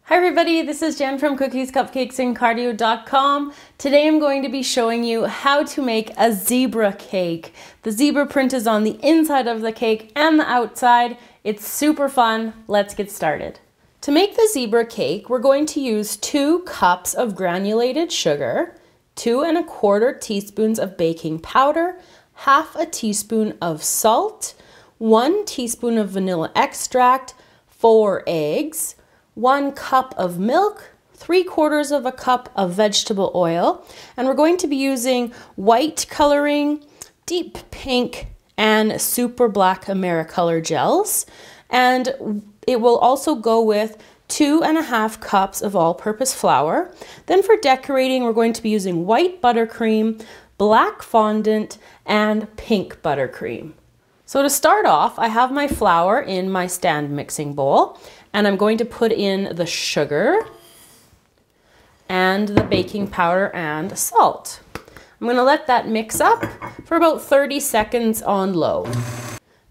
Hi everybody, this is Jen from cookiescupcakesandcardio.com. Today I'm going to be showing you how to make a zebra cake. The zebra print is on the inside of the cake and the outside. It's super fun. Let's get started. To make the zebra cake, we're going to use 2 cups of granulated sugar, 2 1/4 teaspoons of baking powder, 1/2 teaspoon of salt, 1 teaspoon of vanilla extract, 4 eggs, 1 cup of milk, 3/4 cup of vegetable oil, and we're going to be using white coloring, deep pink, and super black Americolor gels. And it will also go with 2 1/2 cups of all-purpose flour. Then for decorating, we're going to be using white buttercream, black fondant, and pink buttercream. So to start off, I have my flour in my stand mixing bowl, and I'm going to put in the sugar and the baking powder and salt. I'm going to let that mix up for about 30 seconds on low.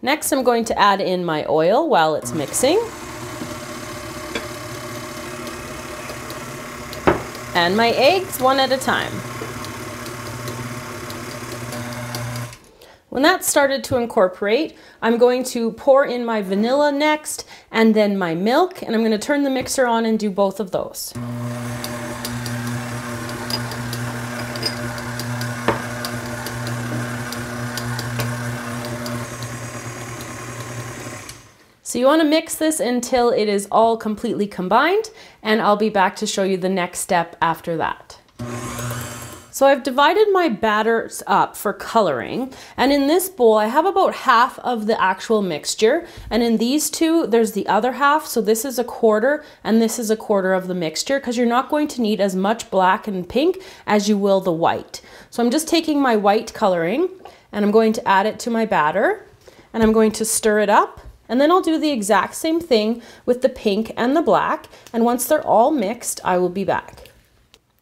Next, I'm going to add in my oil while it's mixing. And my eggs one at a time. When that started to incorporate, I'm going to pour in my vanilla next and then my milk, and I'm going to turn the mixer on and do both of those. So you want to mix this until it is all completely combined, and I'll be back to show you the next step after that. So I've divided my batters up for coloring, and in this bowl I have about half of the actual mixture, and in these two there's the other half. So this is 1/4 and this is 1/4 of the mixture, because you're not going to need as much black and pink as you will the white. So I'm just taking my white coloring and I'm going to add it to my batter, and I'm going to stir it up, and then I'll do the exact same thing with the pink and the black, and once they're all mixed I will be back.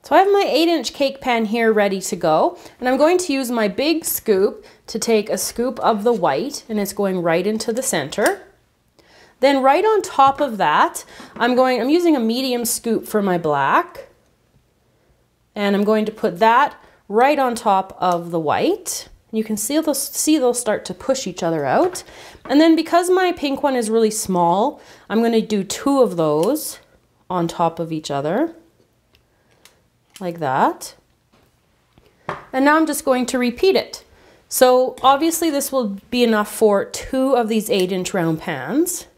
So I have my 8-inch cake pan here ready to go, and I'm going to use my big scoop to take a scoop of the white, and it's going right into the center. Then right on top of that, I'm using a medium scoop for my black, and I'm going to put that right on top of the white. You can see they'll start to push each other out. And then because my pink one is really small, I'm going to do 2 of those on top of each other. Like that. And now I'm just going to repeat it. So obviously this will be enough for 2 of these 8-inch round pans.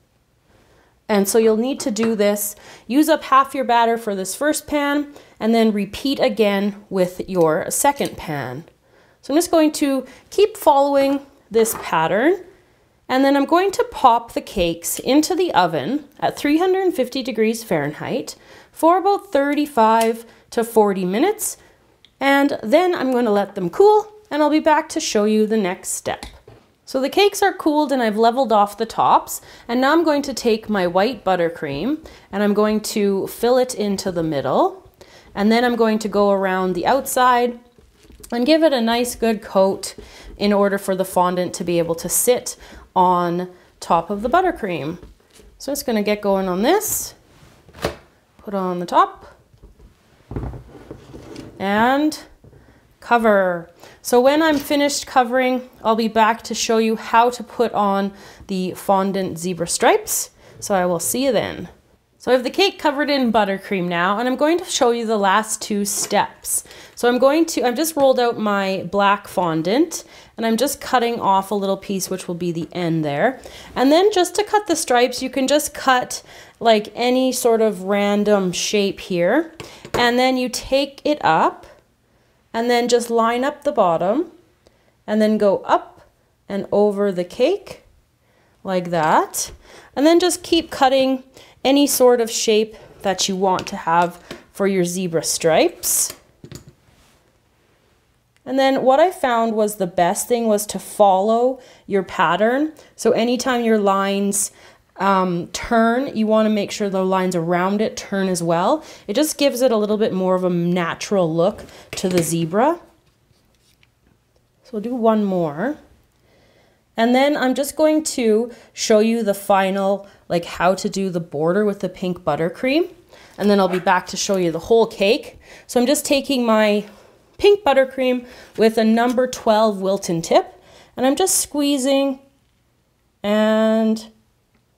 And so you'll need to do this, use up half your batter for this first pan, and then repeat again with your second pan. So I'm just going to keep following this pattern, and then I'm going to pop the cakes into the oven at 350 degrees Fahrenheit for about 35 to 40 minutes, and then I'm going to let them cool, and I'll be back to show you the next step. So the cakes are cooled and I've leveled off the tops, and now I'm going to take my white buttercream and I'm going to fill it into the middle, and then I'm going to go around the outside and give it a nice good coat in order for the fondant to be able to sit on top of the buttercream. So I'm just going to get going on this, put on the top, and cover. So when I'm finished covering, I'll be back to show you how to put on the fondant zebra stripes. So I will see you then. So I have the cake covered in buttercream now, and I'm going to show you the last 2 steps. So I've just rolled out my black fondant, and I'm just cutting off a little piece, which will be the end there. And then just to cut the stripes, you can just cut like any sort of random shape here. And then you take it up and then just line up the bottom and then go up and over the cake like that. And then just keep cutting any sort of shape that you want to have for your zebra stripes. And then what I found was the best thing was to follow your pattern. So anytime your lines turn, you want to make sure the lines around it turn as well. It just gives it a little bit more of a natural look to the zebra. So we'll do one more. And then I'm just going to show you the final, like how to do the border with the pink buttercream. and then I'll be back to show you the whole cake. So I'm just taking my pink buttercream with a number 12 Wilton tip, and I'm just squeezing and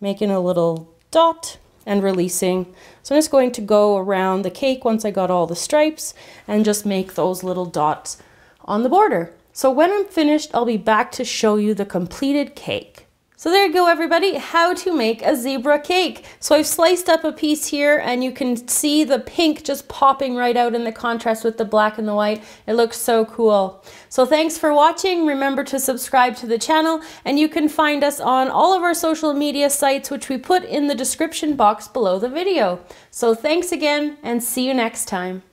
making a little dot and releasing. So I'm just going to go around the cake once I got all the stripes and just make those little dots on the border. So when I'm finished, I'll be back to show you the completed cake. So there you go, everybody, how to make a zebra cake. So I've sliced up a piece here and you can see the pink just popping right out in the contrast with the black and the white. It looks so cool. So thanks for watching. Remember to subscribe to the channel, and you can find us on all of our social media sites, which we put in the description box below the video. So thanks again, and see you next time.